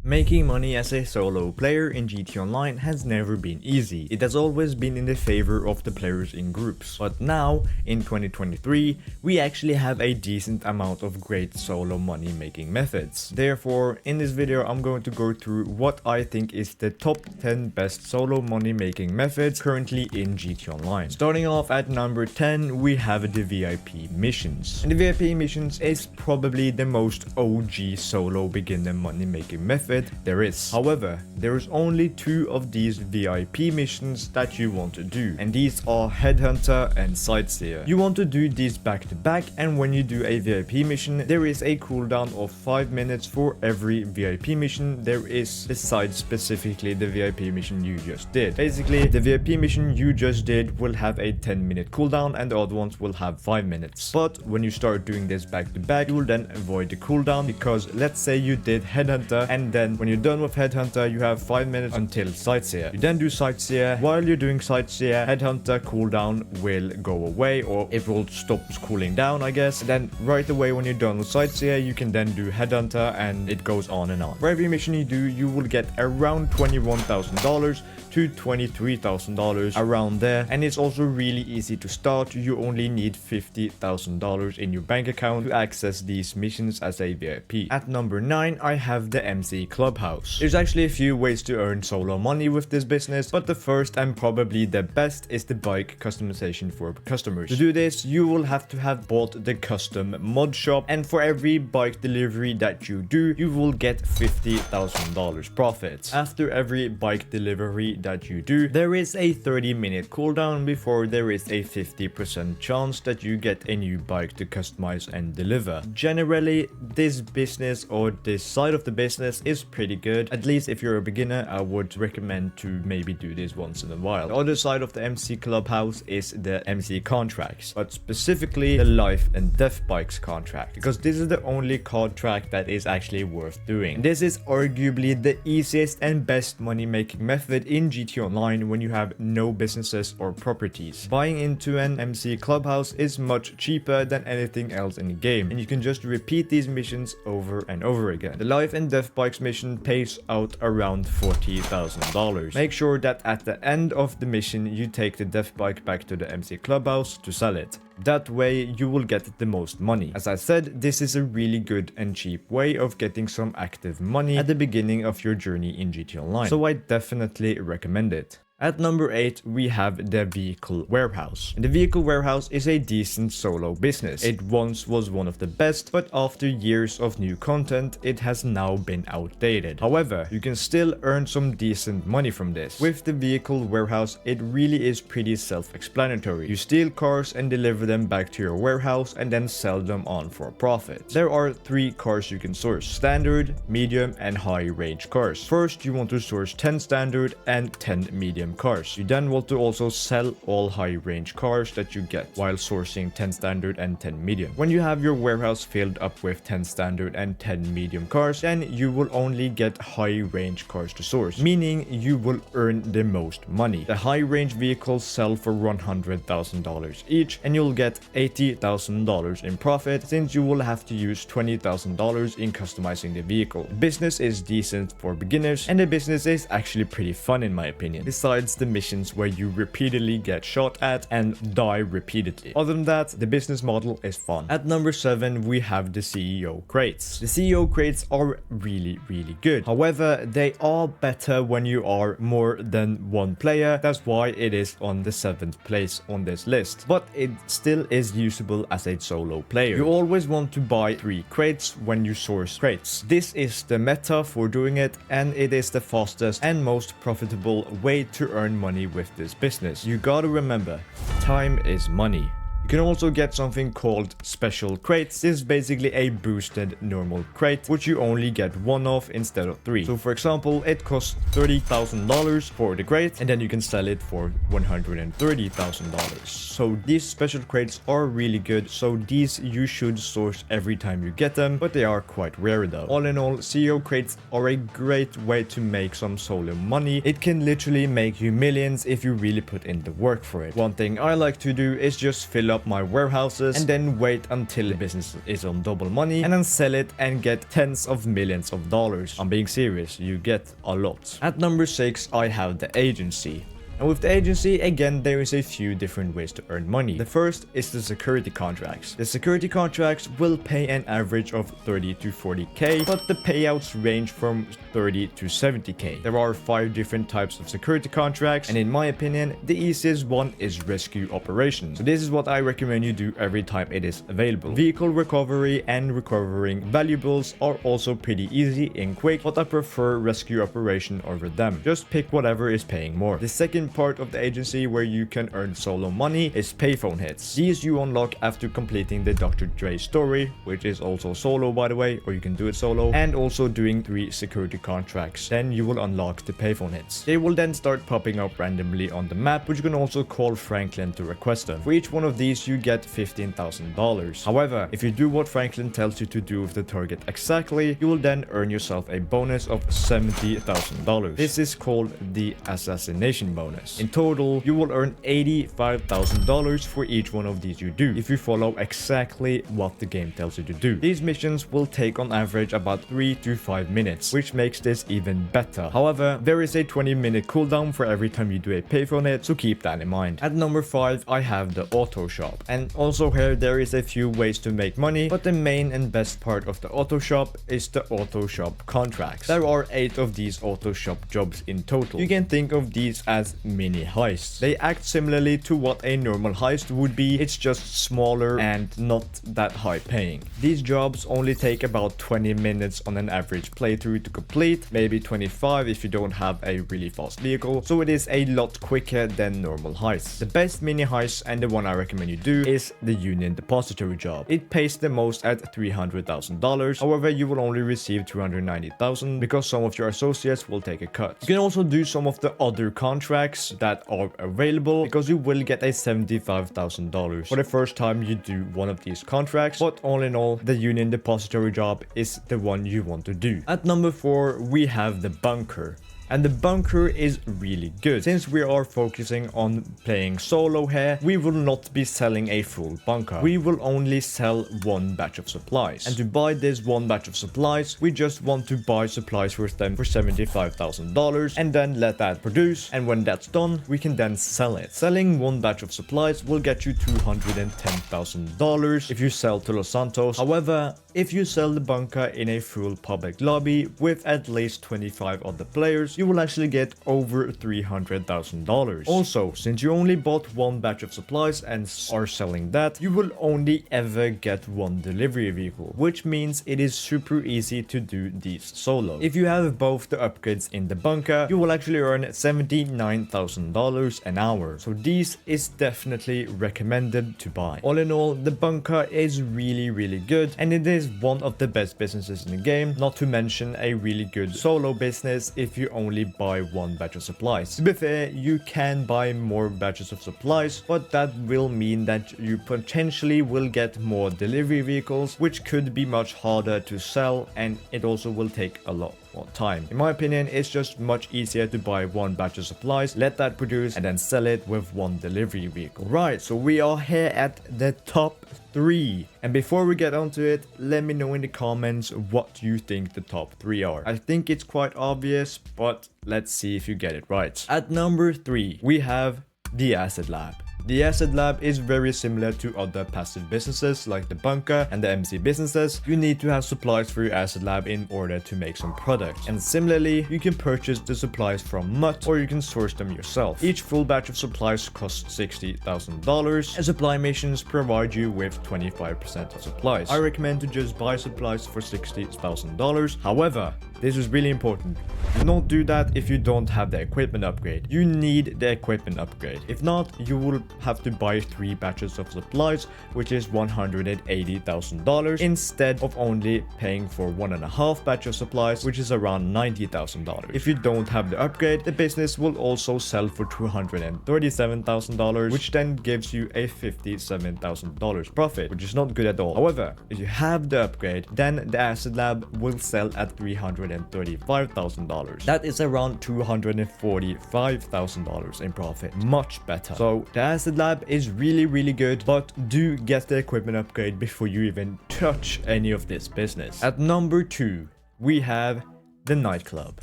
Making money as a solo player in GT Online has never been easy. It has always been in the favor of the players in groups. But now, in 2023, we actually have a decent amount of great solo money making methods. Therefore, in this video I'm going to go through what I think is the top 10 best solo money making methods currently in GT Online. Starting off at number 10, we have the VIP missions. And the VIP missions is probably the most OG solo beginner money making method there is. However, there is only 2 of these VIP missions that you want to do, and these are Headhunter and Sightseer. You want to do these back to back, and when you do a VIP mission, there is a cooldown of 5 minutes for every VIP mission there is, besides specifically the VIP mission you just did. Basically, the VIP mission you just did will have a 10-minute cooldown and the other ones will have 5 minutes. But when you start doing this back to back, you will then avoid the cooldown, because let's say you did Headhunter, and then when you're done with Headhunter you have 5 minutes until Sightseer. You then do Sightseer. While you're doing Sightseer, Headhunter cooldown will go away, or it will stop cooling down, I guess. And then right away when you're done with Sightseer, you can then do Headhunter, and it goes on and on. For every mission you do, you will get around $21,000 to $23,000 around there, and it's also really easy to start. You only need $50,000 in your bank account to access these missions as a VIP. At number 9, I have the MC Clubhouse. There's actually a few ways to earn solo money with this business, but the first and probably the best is the bike customization for customers. To do this, you will have to have bought the custom mod shop, and for every bike delivery that you do, you will get $50,000 profit. After every bike delivery that you do, there is a 30-minute cooldown before there is a 50% chance that you get a new bike to customize and deliver. Generally, this business or this side of the business is pretty good. At least if you're a beginner, I would recommend to maybe do this once in a while. The other side of the MC Clubhouse is the MC contracts, but specifically the life and death bikes contract, because this is the only contract that is actually worth doing. This is arguably the easiest and best money making method in GT Online when you have no businesses or properties. Buying into an MC Clubhouse is much cheaper than anything else in the game, and you can just repeat these missions over and over again. The life and death bikes mission pays out around $40,000. Make sure that at the end of the mission you take the death bike back to the MC Clubhouse to sell it. That way you will get the most money. As I said, this is a really good and cheap way of getting some active money at the beginning of your journey in GT Online, so I definitely recommend it. At number 8, we have the Vehicle Warehouse. And the Vehicle Warehouse is a decent solo business. It once was one of the best, but after years of new content, it has now been outdated. However, you can still earn some decent money from this. With the Vehicle Warehouse, it really is pretty self-explanatory. You steal cars and deliver them back to your warehouse and then sell them on for a profit. There are 3 cars you can source: standard, medium, and high range cars. First, you want to source 10 standard and 10 medium cars. You then want to also sell all high range cars that you get while sourcing 10 standard and 10 medium. When you have your warehouse filled up with 10 standard and 10 medium cars, then you will only get high range cars to source, meaning you will earn the most money. The high range vehicles sell for $100,000 each, and you'll get $80,000 in profit, since you will have to use $20,000 in customizing the vehicle. The business is decent for beginners, and the business is actually pretty fun in my opinion, besides the missions where you repeatedly get shot at and die repeatedly. Other than that, the business model is fun. At number 7, we have the CEO crates. The CEO crates are really good. However, they are better when you are more than 1 player. That's why it is on the 7th place on this list, but it still is usable as a solo player. You always want to buy 3 crates when you source crates. This is the meta for doing it, and it is the fastest and most profitable way to earn money with this business. You gotta remember, time is money. You can also get something called special crates. This is basically a boosted normal crate, which you only get 1 of instead of 3. So for example, it costs $30,000 for the crate, and then you can sell it for $130,000. So these special crates are really good, so these you should source every time you get them, but they are quite rare though. All in all, CEO crates are a great way to make some solo money. It can literally make you millions if you really put in the work for it. One thing I like to do is just fill up up my warehouses and then wait until the business is on double money and then sell it and get tens of millions of dollars. I'm being serious, you get a lot. At number 6, I have the agency. And with the agency, again, there is a few different ways to earn money. The first is the security contracts. The security contracts will pay an average of 30 to 40k, but the payouts range from 30 to 70k. There are 5 different types of security contracts, and in my opinion, the easiest one is rescue operations. So this is what I recommend you do every time it is available. Vehicle recovery and recovering valuables are also pretty easy and quick, but I prefer rescue operation over them. Just pick whatever is paying more. The second part of the agency where you can earn solo money is payphone hits. These you unlock after completing the Dr. Dre story, which is also solo by the way, or you can do it solo, and also doing 3 security contracts. Then you will unlock the payphone hits. They will then start popping up randomly on the map, but you can also call Franklin to request them. For each one of these you get $15,000. However, if you do what Franklin tells you to do with the target exactly, you will then earn yourself a bonus of $70,000. This is called the assassination bonus. In total, you will earn $85,000 for each one of these you do, if you follow exactly what the game tells you to do. These missions will take on average about 3 to 5 minutes, which makes this even better. However, there is a 20-minute cooldown for every time you do a payphone hit, so keep that in mind. At number 5, I have the auto shop. And also here, there is a few ways to make money, but the main and best part of the auto shop is the auto shop contracts. There are 8 of these auto shop jobs in total. You can think of these as mini heists. They act similarly to what a normal heist would be, it's just smaller and not that high paying. These jobs only take about 20 minutes on an average playthrough to complete, maybe 25 if you don't have a really fast vehicle, so it is a lot quicker than normal heists. The best mini heist, and the one I recommend you do, is the Union Depository job. It pays the most at $300,000, however you will only receive $290,000 because some of your associates will take a cut. You can also do some of the other contracts that are available because you will get a $75,000 for the first time you do one of these contracts, but all in all, the Union Depository job is the one you want to do. At number 4, we have the bunker. And the bunker is really good. Since we are focusing on playing solo here, we will not be selling a full bunker. We will only sell one batch of supplies. And to buy this one batch of supplies, we just want to buy supplies with them for $75,000 and then let that produce. And when that's done, we can then sell it. Selling one batch of supplies will get you $210,000 if you sell to Los Santos. However, if you sell the bunker in a full public lobby with at least 25 other players, you will actually get over $300,000. Also, since you only bought one batch of supplies and are selling that, you will only ever get one delivery vehicle, which means it is super easy to do these solo. If you have both the upgrades in the bunker, you will actually earn $79,000 an hour. So these is definitely recommended to buy. All in all, the bunker is really good, and it is one of the best businesses in the game, not to mention a really good solo business if you only buy one batch of supplies. To be fair, you can buy more batches of supplies, but that will mean that you potentially will get more delivery vehicles, which could be much harder to sell, and it also will take a lot more time. In my opinion, it's just much easier to buy one batch of supplies, let that produce, and then sell it with one delivery vehicle. Right, so we are here at the top 3. And before we get onto it, let me know in the comments what you think the top 3 are. I think it's quite obvious, but let's see if you get it right. At number 3, we have the Asset Lab. The Asset Lab is very similar to other passive businesses like the bunker and the MC businesses. You need to have supplies for your Asset Lab in order to make some products. And similarly, you can purchase the supplies from MUT or you can source them yourself. Each full batch of supplies costs $60,000 and supply missions provide you with 25% of supplies. I recommend to just buy supplies for $60,000. However, this is really important. Do not do that if you don't have the equipment upgrade. You need the equipment upgrade. If not, you will have to buy 3 batches of supplies, which is $180,000 instead of only paying for 1.5 batch of supplies, which is around $90,000. If you don't have the upgrade, the business will also sell for $237,000, which then gives you a $57,000 profit, which is not good at all. However, if you have the upgrade, then the Asset Lab will sell at $335,000. $1,000. That is around $245,000 in profit. Much better. So the Acid Lab is really good, but do get the equipment upgrade before you even touch any of this business. At number 2, we have the nightclub.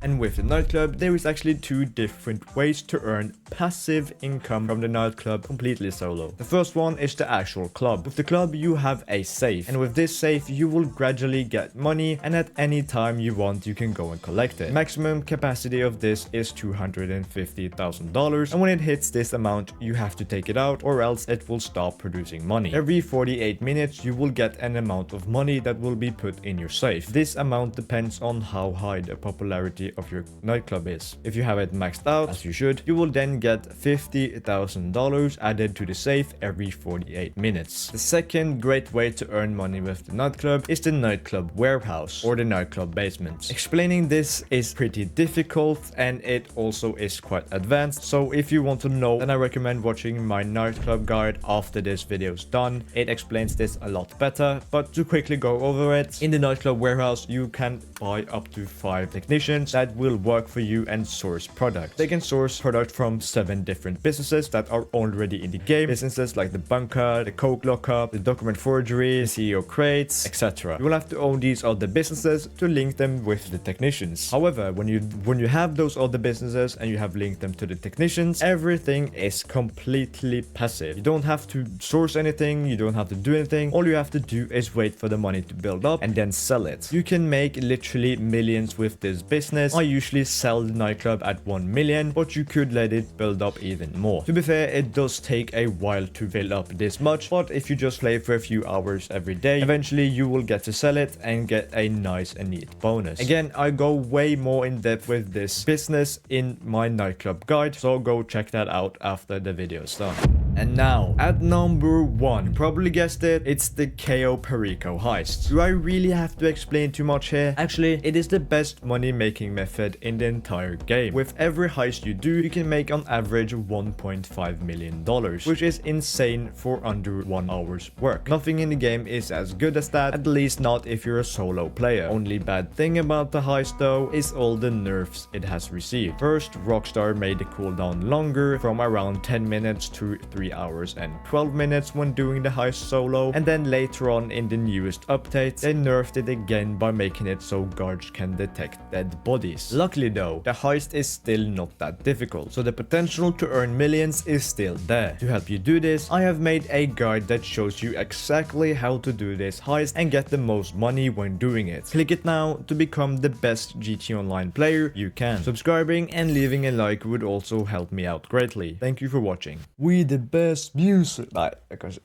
And with the nightclub, there is actually 2 different ways to earn passive income from the nightclub completely solo. The first one is the actual club. With the club, you have a safe, and with this safe, you will gradually get money, and at any time you want, you can go and collect it. Maximum capacity of this is $250,000, and when it hits this amount, you have to take it out, or else it will stop producing money. Every 48 minutes, you will get an amount of money that will be put in your safe. This amount depends on how high the popularity of your nightclub is. If you have it maxed out, as you should, you will then get $50,000 added to the safe every 48 minutes. The second great way to earn money with the nightclub is the nightclub warehouse or the nightclub basements. Explaining this is pretty difficult and it also is quite advanced, so if you want to know, then I recommend watching my nightclub guide after this video is done. It explains this a lot better, but to quickly go over it, in the nightclub warehouse you can buy up to 5 technicians that will work for you and source product. They can source product from 7 different businesses that are already in the game. Businesses like the bunker, the coke lockup, the document forgery, the CEO crates, etc. You will have to own these other businesses to link them with the technicians. However, when you have those other businesses and you have linked them to the technicians, everything is completely passive. You don't have to source anything, you don't have to do anything. All you have to do is wait for the money to build up and then sell it. You can make literally millions with this business. I usually sell the nightclub at 1 million, but you could let it build up even more. To be fair, it does take a while to build up this much, but if you just play for a few hours every day, eventually you will get to sell it and get a nice and neat bonus. Again, I go way more in depth with this business in my nightclub guide, so go check that out after the video is done. And now, at number 1, you probably guessed it, it's the KO Perico heist. Do I really have to explain too much here? Actually, it is the best money making method in the entire game. With every heist you do, you can make on average $1.5 million, which is insane for under 1 hour's work. Nothing in the game is as good as that, at least not if you're a solo player. Only bad thing about the heist though is all the nerfs it has received. First, Rockstar made the cooldown longer from around 10 minutes to 3 hours and 12 minutes when doing the heist solo, and then later on in the newest update, they nerfed it again by making it so guards can detect dead bodies. Luckily though, the heist is still not that difficult, so the potential to earn millions is still there. To help you do this, I have made a guide that shows you exactly how to do this heist and get the most money when doing it. Click it now to become the best GT Online player you can. Subscribing and leaving a like would also help me out greatly. Thank you for watching. We the best music. Nei, jeg kan ikke.